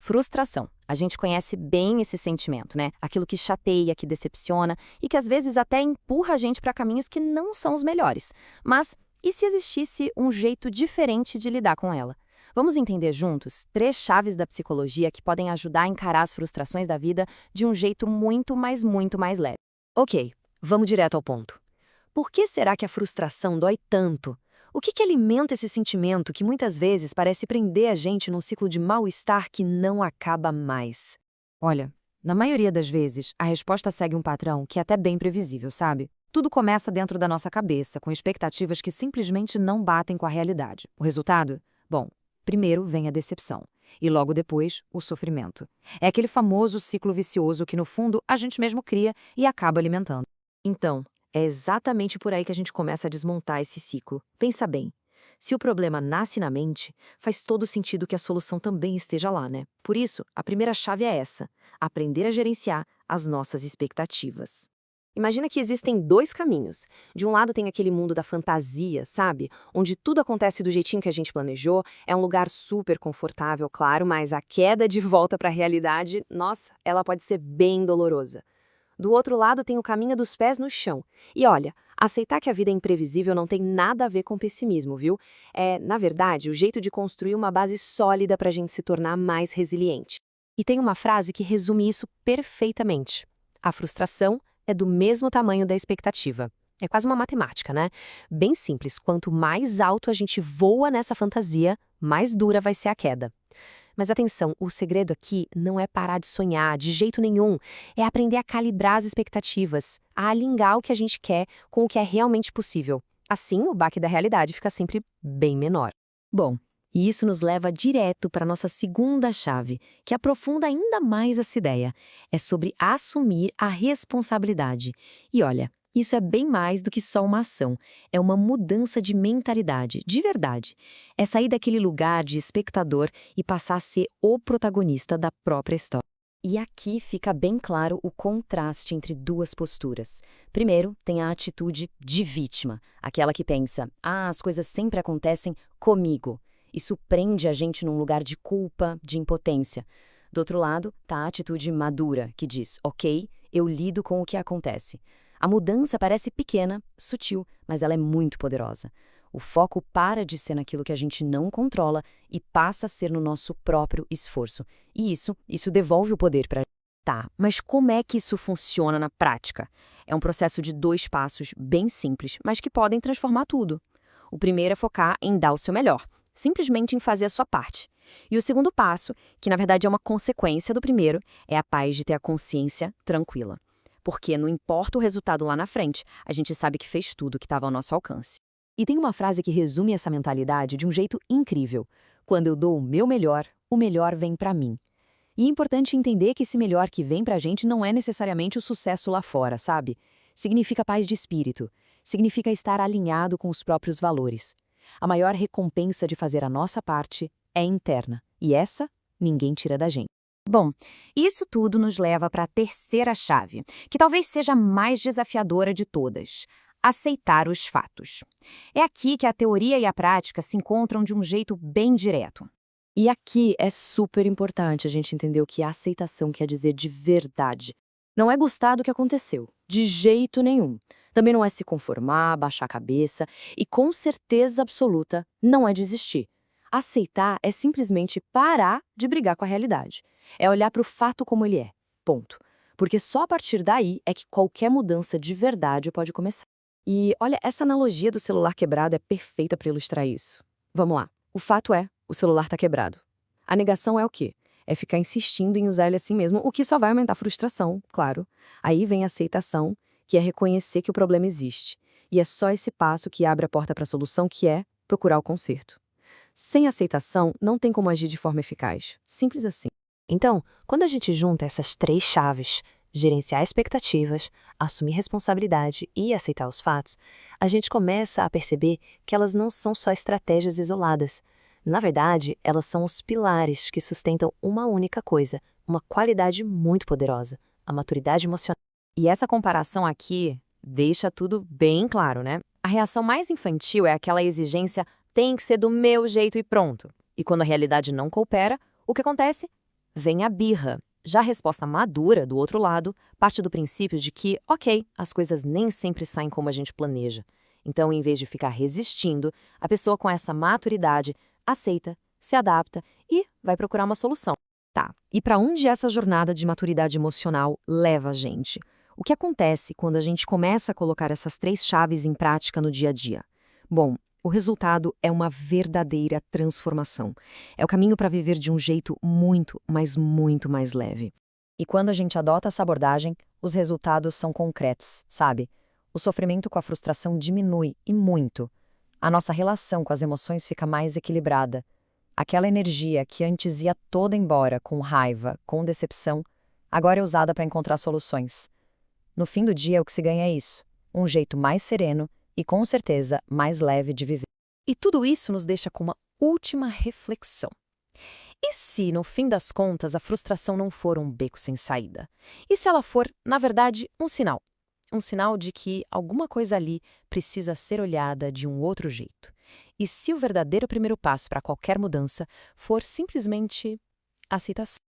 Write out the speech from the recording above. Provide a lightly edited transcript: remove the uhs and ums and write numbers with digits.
Frustração. A gente conhece bem esse sentimento, né? Aquilo que chateia, que decepciona e que às vezes até empurra a gente para caminhos que não são os melhores. Mas e se existisse um jeito diferente de lidar com ela? Vamos entender juntos 3 chaves da psicologia que podem ajudar a encarar as frustrações da vida de um jeito muito mais leve. Ok, vamos direto ao ponto. Por que será que a frustração dói tanto? O que alimenta esse sentimento que muitas vezes parece prender a gente num ciclo de mal-estar que não acaba mais? Olha, na maioria das vezes, a resposta segue um padrão que é até bem previsível, sabe? Tudo começa dentro da nossa cabeça, com expectativas que simplesmente não batem com a realidade. O resultado? Bom, primeiro vem a decepção. E logo depois, o sofrimento. É aquele famoso ciclo vicioso que, no fundo, a gente mesmo cria e acaba alimentando. Então, é exatamente por aí que a gente começa a desmontar esse ciclo. Pensa bem. Se o problema nasce na mente, faz todo sentido que a solução também esteja lá, né? Por isso, a primeira chave é essa: aprender a gerenciar as nossas expectativas. Imagina que existem 2 caminhos. De um lado tem aquele mundo da fantasia, sabe? Onde tudo acontece do jeitinho que a gente planejou, é um lugar super confortável, claro, mas a queda de volta para a realidade, nossa, ela pode ser bem dolorosa. Do outro lado tem o caminho dos pés no chão. E olha, aceitar que a vida é imprevisível não tem nada a ver com pessimismo, viu? É, na verdade, o jeito de construir uma base sólida para a gente se tornar mais resiliente. E tem uma frase que resume isso perfeitamente. A frustração é do mesmo tamanho da expectativa. É quase uma matemática, né? Bem simples, quanto mais alto a gente voa nessa fantasia, mais dura vai ser a queda. Mas atenção, o segredo aqui não é parar de sonhar, de jeito nenhum. É aprender a calibrar as expectativas, a alinhar o que a gente quer com o que é realmente possível. Assim, o baque da realidade fica sempre bem menor. Bom, e isso nos leva direto para a nossa segunda chave, que aprofunda ainda mais essa ideia. É sobre assumir a responsabilidade. E olha, isso é bem mais do que só uma ação. É uma mudança de mentalidade, de verdade. É sair daquele lugar de espectador e passar a ser o protagonista da própria história. E aqui fica bem claro o contraste entre 2 posturas. Primeiro, tem a atitude de vítima, aquela que pensa, as coisas sempre acontecem comigo. Isso prende a gente num lugar de culpa, de impotência. Do outro lado, está a atitude madura, que diz, ok, eu lido com o que acontece. A mudança parece pequena, sutil, mas ela é muito poderosa. O foco para de ser naquilo que a gente não controla e passa a ser no nosso próprio esforço. E isso devolve o poder para a gente. Tá, mas como é que isso funciona na prática? É um processo de 2 passos bem simples, mas que podem transformar tudo. O primeiro é focar em dar o seu melhor, simplesmente em fazer a sua parte. E o segundo passo, que na verdade é uma consequência do primeiro, é a paz de ter a consciência tranquila. Porque não importa o resultado lá na frente, a gente sabe que fez tudo que estava ao nosso alcance. E tem uma frase que resume essa mentalidade de um jeito incrível. Quando eu dou o melhor vem para mim. E é importante entender que esse melhor que vem pra gente não é necessariamente o sucesso lá fora, sabe? Significa paz de espírito. Significa estar alinhado com os próprios valores. A maior recompensa de fazer a nossa parte é interna. E essa, ninguém tira da gente. Bom, isso tudo nos leva para a terceira chave, que talvez seja a mais desafiadora de todas: aceitar os fatos. É aqui que a teoria e a prática se encontram de um jeito bem direto. E aqui é super importante a gente entender o que a aceitação quer dizer de verdade. Não é gostar do que aconteceu, de jeito nenhum. Também não é se conformar, baixar a cabeça e, com certeza absoluta, não é desistir. Aceitar é simplesmente parar de brigar com a realidade. É olhar para o fato como ele é. Ponto. Porque só a partir daí é que qualquer mudança de verdade pode começar. E olha, essa analogia do celular quebrado é perfeita para ilustrar isso. Vamos lá. O fato é, o celular está quebrado. A negação é o quê? É ficar insistindo em usar ele assim mesmo, o que só vai aumentar a frustração, claro. Aí vem a aceitação, que é reconhecer que o problema existe. E é só esse passo que abre a porta para a solução, que é procurar o conserto. Sem aceitação, não tem como agir de forma eficaz. Simples assim. Então, quando a gente junta essas 3 chaves, gerenciar expectativas, assumir responsabilidade e aceitar os fatos, a gente começa a perceber que elas não são só estratégias isoladas. Na verdade, elas são os pilares que sustentam uma única coisa, uma qualidade muito poderosa, a maturidade emocional. E essa comparação aqui deixa tudo bem claro, né? A reação mais infantil é aquela exigência: tem que ser do meu jeito e pronto. E quando a realidade não coopera, o que acontece? vem a birra. Já a resposta madura, do outro lado, parte do princípio de que, ok, as coisas nem sempre saem como a gente planeja. Então, em vez de ficar resistindo, a pessoa com essa maturidade aceita, se adapta e vai procurar uma solução. Tá, e para onde essa jornada de maturidade emocional leva a gente? O que acontece quando a gente começa a colocar essas 3 chaves em prática no dia a dia? Bom, o resultado é uma verdadeira transformação. É o caminho para viver de um jeito muito, mas muito mais leve. E quando a gente adota essa abordagem, os resultados são concretos, sabe? O sofrimento com a frustração diminui, e muito. A nossa relação com as emoções fica mais equilibrada. Aquela energia que antes ia toda embora com raiva, com decepção, agora é usada para encontrar soluções. No fim do dia, o que se ganha é isso: um jeito mais sereno e, com certeza, mais leve de viver. E tudo isso nos deixa com uma última reflexão. E se, no fim das contas, a frustração não for um beco sem saída? E se ela for, na verdade, um sinal? Um sinal de que alguma coisa ali precisa ser olhada de um outro jeito. E se o verdadeiro primeiro passo para qualquer mudança for simplesmente aceitação?